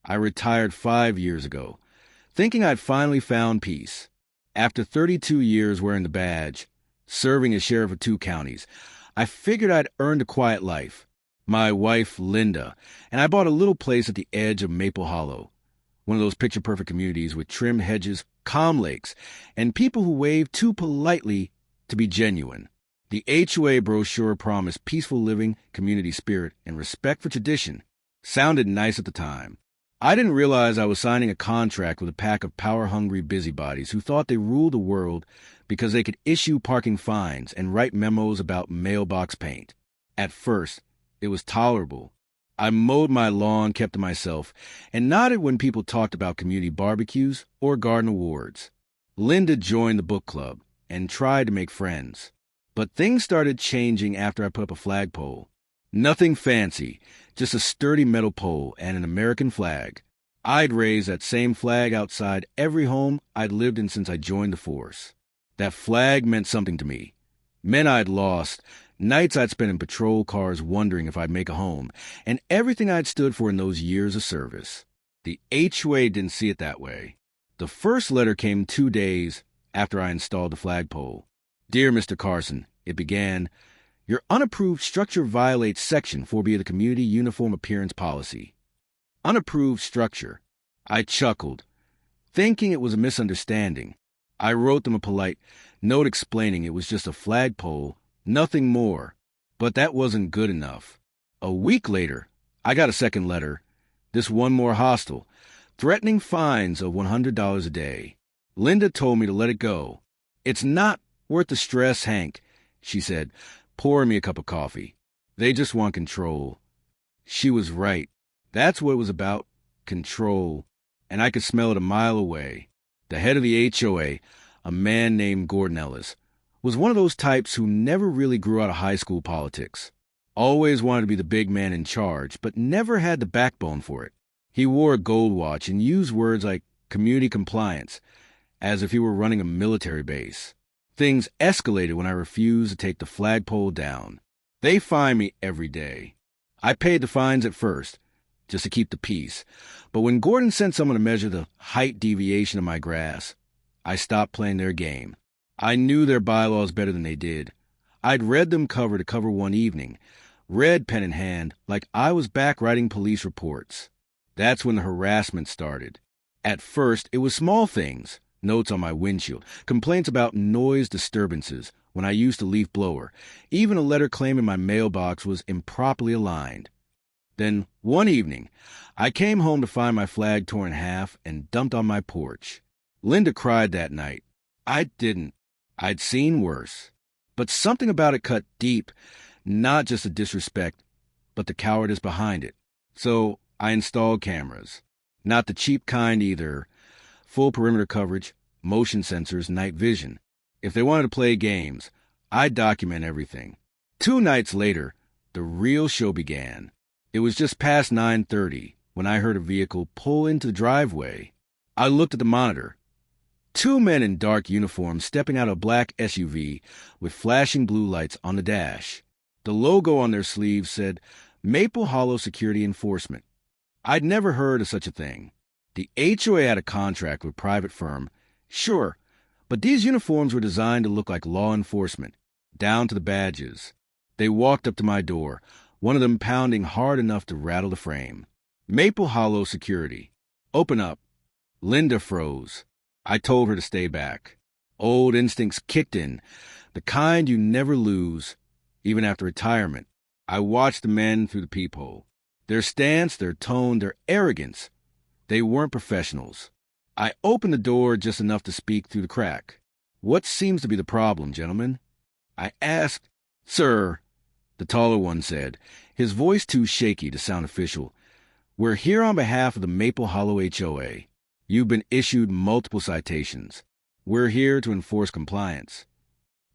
I retired 5 years ago, thinking I'd finally found peace. After 32 years wearing the badge, serving as sheriff of 2 counties, I figured I'd earned a quiet life. My wife, Linda, and I bought a little place at the edge of Maple Hollow, one of those picture-perfect communities with trimmed hedges, calm lakes, and people who wave too politely to be genuine. The HOA brochure promised peaceful living, community spirit, and respect for tradition. Sounded nice at the time. I didn't realize I was signing a contract with a pack of power-hungry busybodies who thought they ruled the world because they could issue parking fines and write memos about mailbox paint. At first, it was tolerable. I mowed my lawn, kept to myself, and nodded when people talked about community barbecues or garden awards. Linda joined the book club and tried to make friends. But things started changing after I put up a flagpole. Nothing fancy, just a sturdy metal pole and an American flag. I'd raised that same flag outside every home I'd lived in since I joined the force. That flag meant something to me. Men I'd lost, nights I'd spent in patrol cars wondering if I'd make a home, and everything I'd stood for in those years of service. The HOA didn't see it that way. The first letter came 2 days after I installed the flagpole. Dear Mr. Carson, it began, your unapproved structure violates Section 4B of the Community Uniform Appearance Policy. Unapproved structure. I chuckled, thinking it was a misunderstanding. I wrote them a polite note explaining it was just a flagpole, nothing more. But that wasn't good enough. A week later, I got a second letter, this one more hostile, threatening fines of $100 a day. Linda told me to let it go. It's not worth the stress, Hank, she said, pouring me a cup of coffee. They just want control. She was right. That's what it was about, control. And I could smell it a mile away. The head of the HOA, a man named Gordon Ellis, was one of those types who never really grew out of high school politics. Always wanted to be the big man in charge, but never had the backbone for it. He wore a gold watch and used words like community compliance, as if he were running a military base. Things escalated when I refused to take the flagpole down. They fine me every day. I paid the fines at first, just to keep the peace. But when Gordon sent someone to measure the height deviation of my grass, I stopped playing their game. I knew their bylaws better than they did. I'd read them cover to cover one evening, read pen in hand, like I was back writing police reports. That's when the harassment started. At first, it was small things. Notes on my windshield, complaints about noise disturbances when I used a leaf blower, even a letter claiming my mailbox was improperly aligned. Then, one evening, I came home to find my flag torn in half and dumped on my porch. Linda cried that night. I didn't. I'd seen worse. But something about it cut deep, not just the disrespect, but the cowardice behind it. So I installed cameras. Not the cheap kind either. Full perimeter coverage, motion sensors, night vision. If they wanted to play games, I'd document everything. 2 nights later, the real show began. It was just past 9:30 when I heard a vehicle pull into the driveway. I looked at the monitor. 2 men in dark uniforms stepping out of a black SUV with flashing blue lights on the dash. The logo on their sleeves said, Maple Hollow Security Enforcement. I'd never heard of such a thing. The HOA had a contract with a private firm, sure, but these uniforms were designed to look like law enforcement, down to the badges. They walked up to my door, one of them pounding hard enough to rattle the frame. Maple Hollow Security. Open up. Linda froze. I told her to stay back. Old instincts kicked in, the kind you never lose, even after retirement. I watched the men through the peephole. Their stance, their tone, their arrogance. They weren't professionals. I opened the door just enough to speak through the crack. What seems to be the problem, gentlemen? I asked. Sir, the taller one said, his voice too shaky to sound official. We're here on behalf of the Maple Hollow HOA. You've been issued multiple citations. We're here to enforce compliance.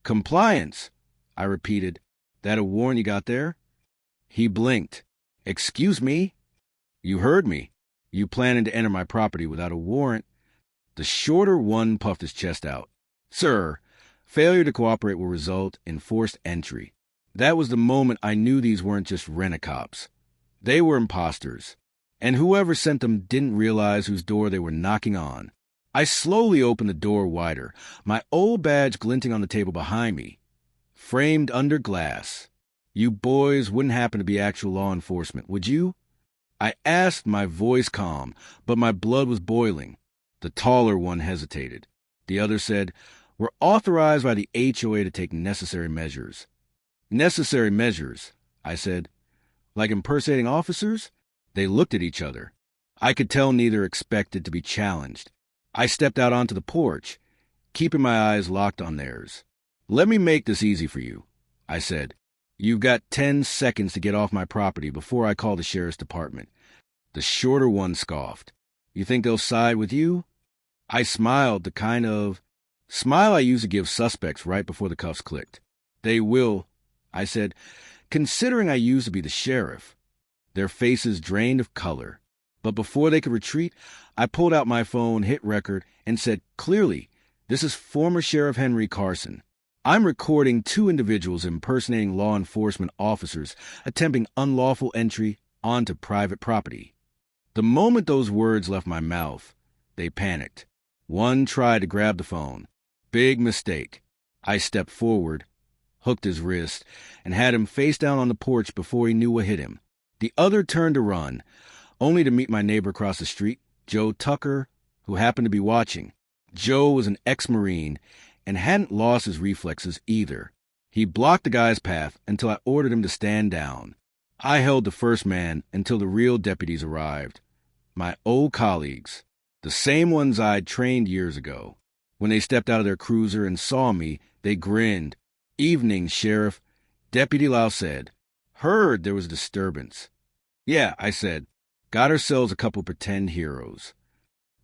Compliance, I repeated. That a warrant you got there? He blinked. Excuse me? You heard me. You planning to enter my property without a warrant? The shorter one puffed his chest out. Sir, failure to cooperate will result in forced entry. That was the moment I knew these weren't just rent-a-cops. They were imposters. and whoever sent them didn't realize whose door they were knocking on. I slowly opened the door wider, my old badge glinting on the table behind me. Framed under glass. You boys wouldn't happen to be actual law enforcement, would you? I asked, my voice calm, but my blood was boiling. The taller one hesitated. The other said, "We're authorized by the HOA to take necessary measures." "Necessary measures," I said. "Like impersonating officers?" They looked at each other. I could tell neither expected to be challenged. I stepped out onto the porch, keeping my eyes locked on theirs. "Let me make this easy for you," I said. "You've got 10 seconds to get off my property before I call the sheriff's department." The shorter one scoffed. "You think they'll side with you?" I smiled, the kind of smile I used to give suspects right before the cuffs clicked. "They will," I said, "considering I used to be the sheriff." Their faces drained of color. But before they could retreat, I pulled out my phone, hit record, and said clearly, "This is former Sheriff Henry Carson. I'm recording 2 individuals impersonating law enforcement officers attempting unlawful entry onto private property." The moment those words left my mouth, they panicked. One tried to grab the phone. Big mistake. I stepped forward, hooked his wrist, and had him face down on the porch before he knew what hit him. The other turned to run, only to meet my neighbor across the street, Joe Tucker, who happened to be watching. Joe was an ex-Marine and hadn't lost his reflexes either. He blocked the guy's path until I ordered him to stand down. I held the first man until the real deputies arrived. My old colleagues, the same ones I'd trained years ago. When they stepped out of their cruiser and saw me, they grinned. "Evening, Sheriff," Deputy Lau said. "Heard there was a disturbance." "Yeah," I said. "Got ourselves a couple pretend heroes."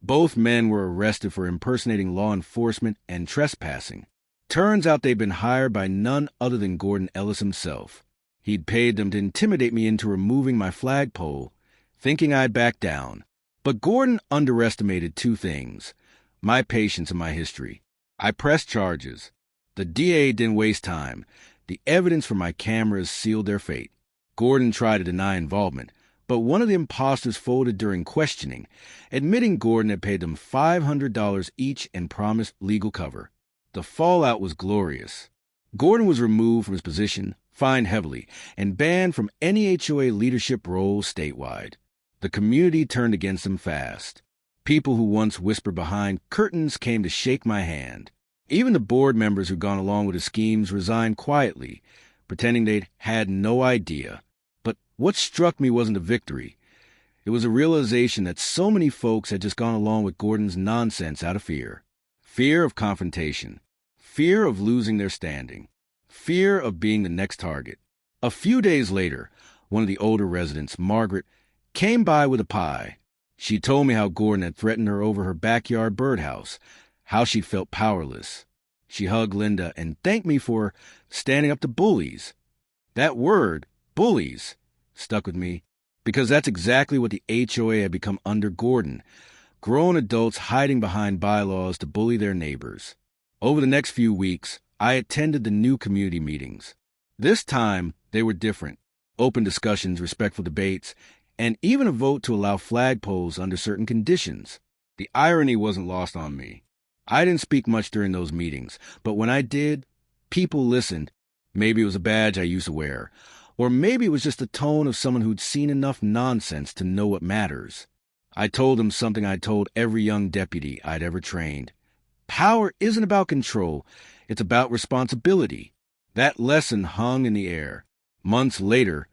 Both men were arrested for impersonating law enforcement and trespassing. Turns out they'd been hired by none other than Gordon Ellis himself. He'd paid them to intimidate me into removing my flagpole, thinking I'd back down. But Gordon underestimated 2 things: my patience and my history. I pressed charges. The DA didn't waste time. The evidence from my cameras sealed their fate. Gordon tried to deny involvement, but one of the imposters folded during questioning, admitting Gordon had paid them $500 each and promised legal cover. The fallout was glorious. Gordon was removed from his position, fined heavily, and banned from any HOA leadership role statewide. The community turned against him fast. People who once whispered behind curtains came to shake my hand. Even the board members who'd gone along with his schemes resigned quietly, pretending they'd had no idea. But what struck me wasn't a victory. It was a realization that so many folks had just gone along with Gordon's nonsense out of fear. Fear of confrontation. Fear of losing their standing. Fear of being the next target. A few days later, one of the older residents, Margaret, came by with a pie. She told me how Gordon had threatened her over her backyard birdhouse, how she felt powerless. She hugged Linda and thanked me for standing up to bullies. That word, bullies, stuck with me, because that's exactly what the HOA had become under Gordon, grown adults hiding behind bylaws to bully their neighbors. Over the next few weeks, I attended the new community meetings. This time, they were different. Open discussions, respectful debates, and even a vote to allow flagpoles under certain conditions. The irony wasn't lost on me. I didn't speak much during those meetings, but when I did, people listened. Maybe it was a badge I used to wear, or maybe it was just the tone of someone who'd seen enough nonsense to know what matters. I told them something I told every young deputy I'd ever trained. Power isn't about control, it's about responsibility. That lesson hung in the air. Months later,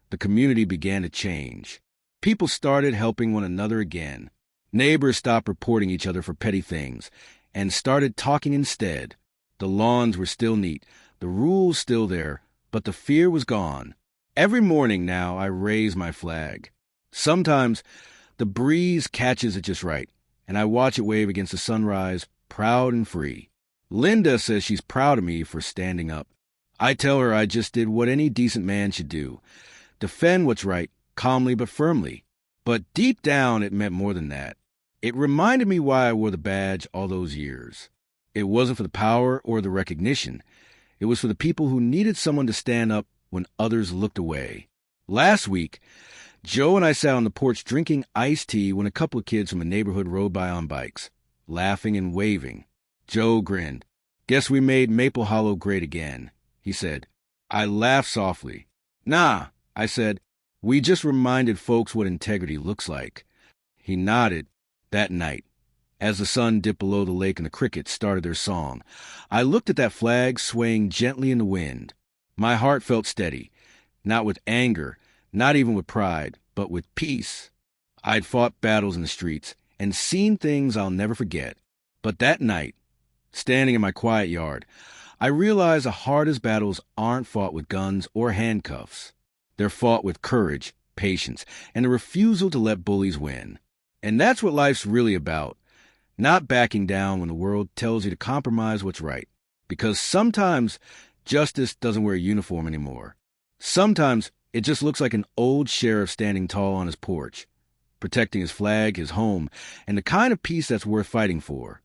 the community began to change. People started helping one another again. Neighbors stopped reporting each other for petty things and started talking instead. The lawns were still neat, the rules still there, but the fear was gone. Every morning now I raise my flag. Sometimes the breeze catches it just right, and I watch it wave against the sunrise, proud and free. Linda says she's proud of me for standing up. I tell her I just did what any decent man should do. Defend what's right, calmly but firmly. But deep down it meant more than that. It reminded me why I wore the badge all those years. It wasn't for the power or the recognition. It was for the people who needed someone to stand up when others looked away. Last week, Joe and I sat on the porch drinking iced tea when a couple of kids from the neighborhood rode by on bikes, laughing and waving. Joe grinned. "Guess we made Maple Hollow great again," he said. I laughed softly. "Nah," I said. "We just reminded folks what integrity looks like." He nodded. That night, as the sun dipped below the lake and the crickets started their song, I looked at that flag swaying gently in the wind. My heart felt steady, not with anger, not even with pride, but with peace. I'd fought battles in the streets and seen things I'll never forget. But that night, standing in my quiet yard, I realized the hardest battles aren't fought with guns or handcuffs. They're fought with courage, patience, and the refusal to let bullies win. And that's what life's really about. Not backing down when the world tells you to compromise what's right. Because sometimes justice doesn't wear a uniform anymore. Sometimes it just looks like an old sheriff standing tall on his porch, protecting his flag, his home, and the kind of peace that's worth fighting for.